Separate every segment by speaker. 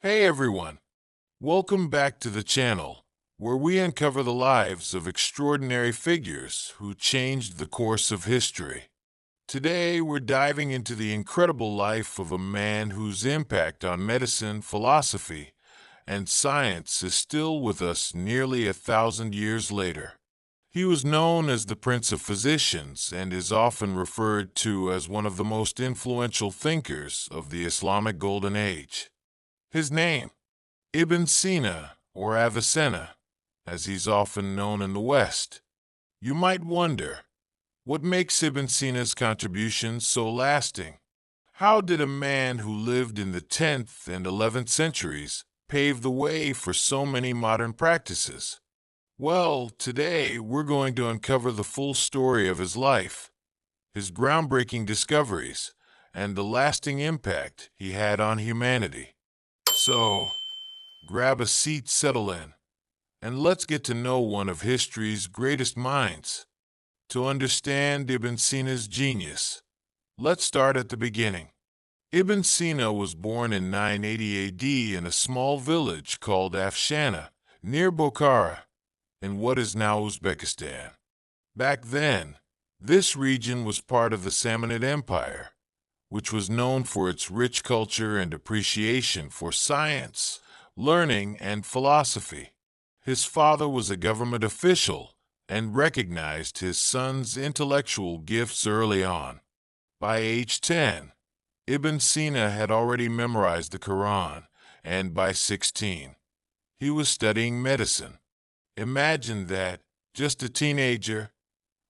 Speaker 1: Hey everyone, welcome back to the channel, where we uncover the lives of extraordinary figures who changed the course of history. Today, we're diving into the incredible life of a man whose impact on medicine, philosophy, and science is still with us nearly 1,000 years later. He was known as the Prince of Physicians and is often referred to as one of the most influential thinkers of the Islamic Golden Age. His name, Ibn Sina, or Avicenna, as he's often known in the West. You might wonder, what makes Ibn Sina's contribution so lasting? How did a man who lived in the 10th and 11th centuries pave the way for so many modern practices? Well, today we're going to uncover the full story of his life, his groundbreaking discoveries, and the lasting impact he had on humanity. So, grab a seat, settle in, and let's get to know one of history's greatest minds. To understand Ibn Sina's genius, let's start at the beginning. Ibn Sina was born in 980 AD in a small village called Afshana, near Bokhara, in what is now Uzbekistan. Back then, this region was part of the Samanid Empire, which was known for its rich culture and appreciation for science, learning, and philosophy. His father was a government official and recognized his son's intellectual gifts early on. By age 10, Ibn Sina had already memorized the Quran, and by 16, he was studying medicine. Imagine that, just a teenager,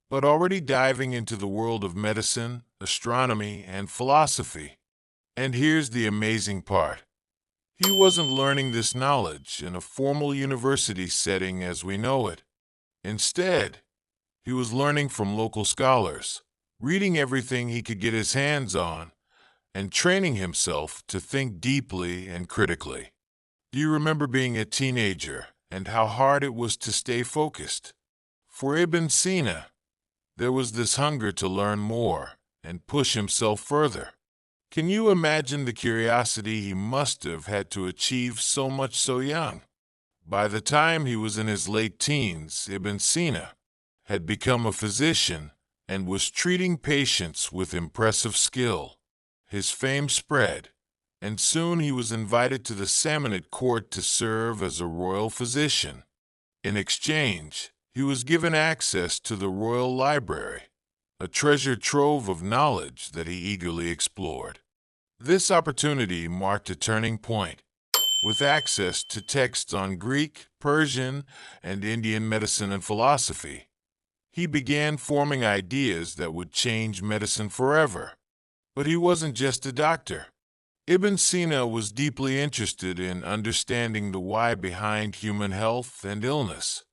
Speaker 1: but already diving into the world of medicine, astronomy, and philosophy. And here's the amazing part. He wasn't learning this knowledge in a formal university setting as we know it. Instead, he was learning from local scholars, reading everything he could get his hands on, and training himself to think deeply and critically. Do you remember being a teenager and how hard it was to stay focused? For Ibn Sina, there was this hunger to learn more and push himself further. Can you imagine the curiosity he must have had to achieve so much so young? By the time he was in his late teens, Ibn Sina had become a physician and was treating patients with impressive skill. His fame spread, and soon he was invited to the Samanid court to serve as a royal physician. In exchange, he was given access to the royal library, a treasure trove of knowledge that he eagerly explored. This opportunity marked a turning point. With access to texts on Greek, Persian, and Indian medicine and philosophy, he began forming ideas that would change medicine forever. But he wasn't just a doctor. Ibn Sina was deeply interested in understanding the why behind human health and illness.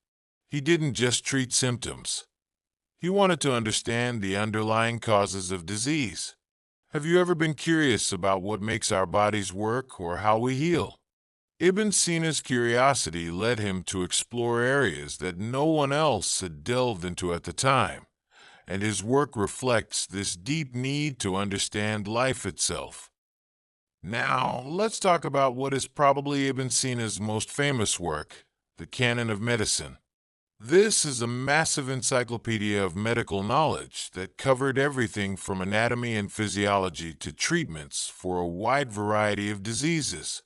Speaker 1: He didn't just treat symptoms. He wanted to understand the underlying causes of disease. Have you ever been curious about what makes our bodies work or how we heal? Ibn Sina's curiosity led him to explore areas that no one else had delved into at the time, and his work reflects this deep need to understand life itself. Now, let's talk about what is probably Ibn Sina's most famous work, the Canon of Medicine. This is a massive encyclopedia of medical knowledge that covered everything from anatomy and physiology to treatments for a wide variety of diseases.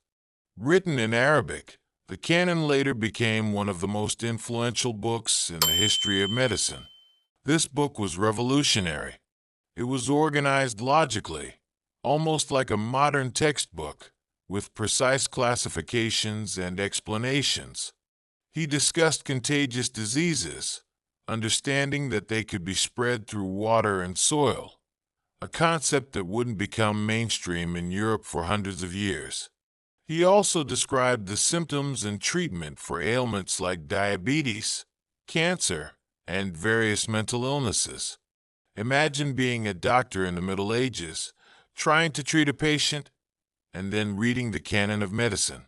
Speaker 1: Written in Arabic, the Canon later became one of the most influential books in the history of medicine. This book was revolutionary. It was organized logically, almost like a modern textbook, with precise classifications and explanations. He discussed contagious diseases, understanding that they could be spread through water and soil, a concept that wouldn't become mainstream in Europe for hundreds of years. He also described the symptoms and treatment for ailments like diabetes, cancer, and various mental illnesses. Imagine being a doctor in the Middle Ages, trying to treat a patient, and then reading the Canon of Medicine.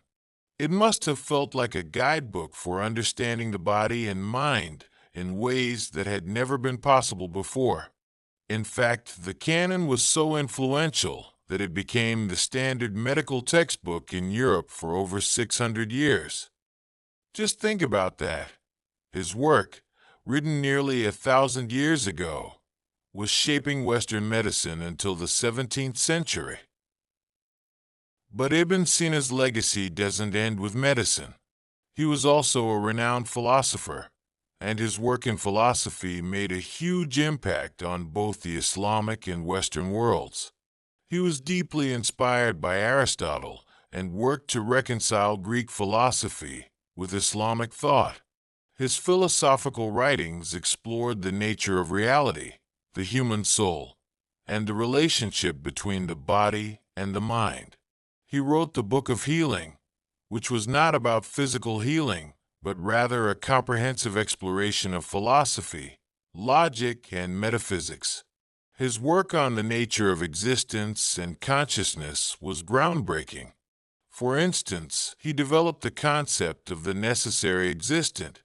Speaker 1: It must have felt like a guidebook for understanding the body and mind in ways that had never been possible before. In fact, the canon was so influential that it became the standard medical textbook in Europe for over 600 years. Just think about that. His work, written nearly 1,000 years ago, was shaping Western medicine until the 17th century. But Ibn Sina's legacy doesn't end with medicine. He was also a renowned philosopher, and his work in philosophy made a huge impact on both the Islamic and Western worlds. He was deeply inspired by Aristotle and worked to reconcile Greek philosophy with Islamic thought. His philosophical writings explored the nature of reality, the human soul, and the relationship between the body and the mind. He wrote the Book of Healing, which was not about physical healing, but rather a comprehensive exploration of philosophy, logic, and metaphysics. His work on the nature of existence and consciousness was groundbreaking. For instance, he developed the concept of the necessary existent,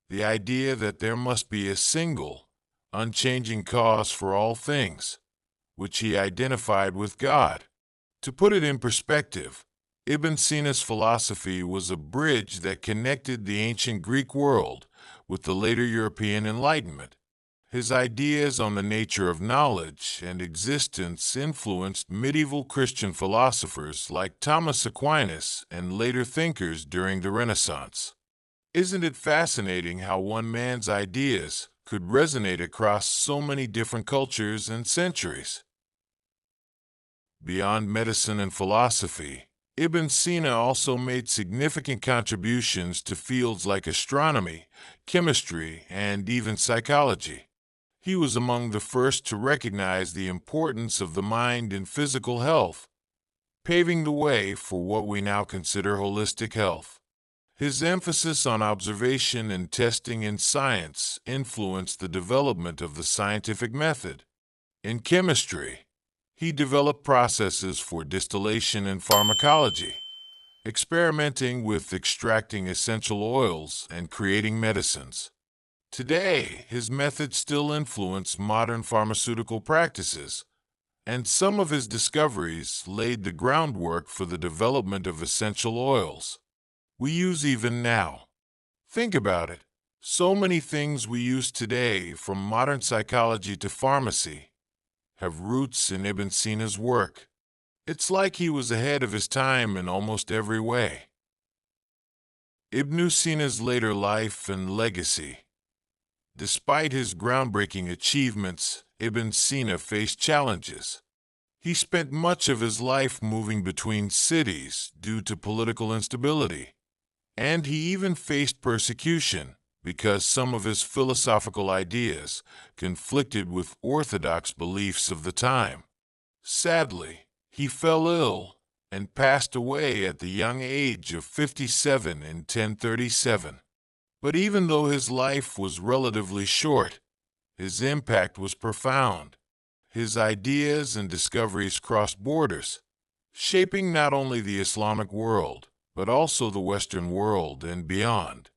Speaker 1: the idea that there must be a single, unchanging cause for all things, which he identified with God. To put it in perspective, Ibn Sina's philosophy was a bridge that connected the ancient Greek world with the later European Enlightenment. His ideas on the nature of knowledge and existence influenced medieval Christian philosophers like Thomas Aquinas and later thinkers during the Renaissance. Isn't it fascinating how one man's ideas could resonate across so many different cultures and centuries? Beyond medicine and philosophy, Ibn Sina also made significant contributions to fields like astronomy, chemistry, and even psychology. He was among the first to recognize the importance of the mind in physical health, paving the way for what we now consider holistic health. His emphasis on observation and testing in science influenced the development of the scientific method. In chemistry, he developed processes for distillation and pharmacology, experimenting with extracting essential oils and creating medicines. Today, his methods still influence modern pharmaceutical practices, and some of his discoveries laid the groundwork for the development of essential oils we use even now. Think about it. So many things we use today, from modern psychology to pharmacy, have roots in Ibn Sina's work. It's like he was ahead of his time in almost every way. Ibn Sina's later life and legacy. Despite his groundbreaking achievements, Ibn Sina faced challenges. He spent much of his life moving between cities due to political instability, and he even faced persecution because some of his philosophical ideas conflicted with orthodox beliefs of the time. Sadly, he fell ill and passed away at the young age of 57 in 1037. But even though his life was relatively short, his impact was profound. His ideas and discoveries crossed borders, shaping not only the Islamic world, but also the Western world and beyond.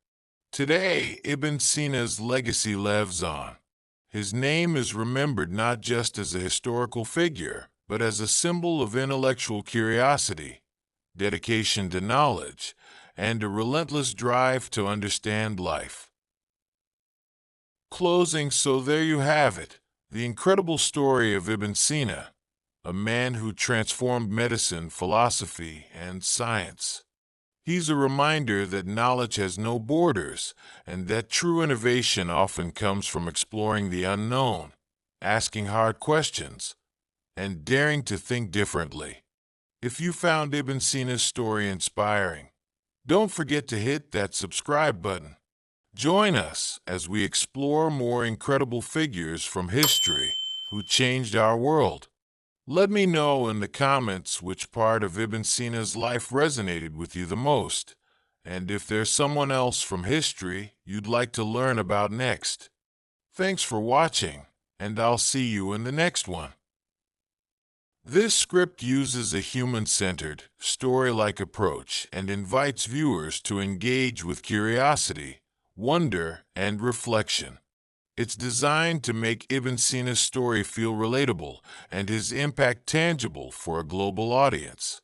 Speaker 1: Today, Ibn Sina's legacy lives on. His name is remembered not just as a historical figure, but as a symbol of intellectual curiosity, dedication to knowledge, and a relentless drive to understand life. Closing, so there you have it, the incredible story of Ibn Sina, a man who transformed medicine, philosophy, and science. He's a reminder that knowledge has no borders, and that true innovation often comes from exploring the unknown, asking hard questions, and daring to think differently. If you found Ibn Sina's story inspiring, don't forget to hit that subscribe button. Join us as we explore more incredible figures from history who changed our world. Let me know in the comments which part of Ibn Sina's life resonated with you the most, and if there's someone else from history you'd like to learn about next. Thanks for watching, and I'll see you in the next one. This script uses a human-centered, story-like approach and invites viewers to engage with curiosity, wonder, and reflection. It's designed to make Ibn Sina's story feel relatable and his impact tangible for a global audience.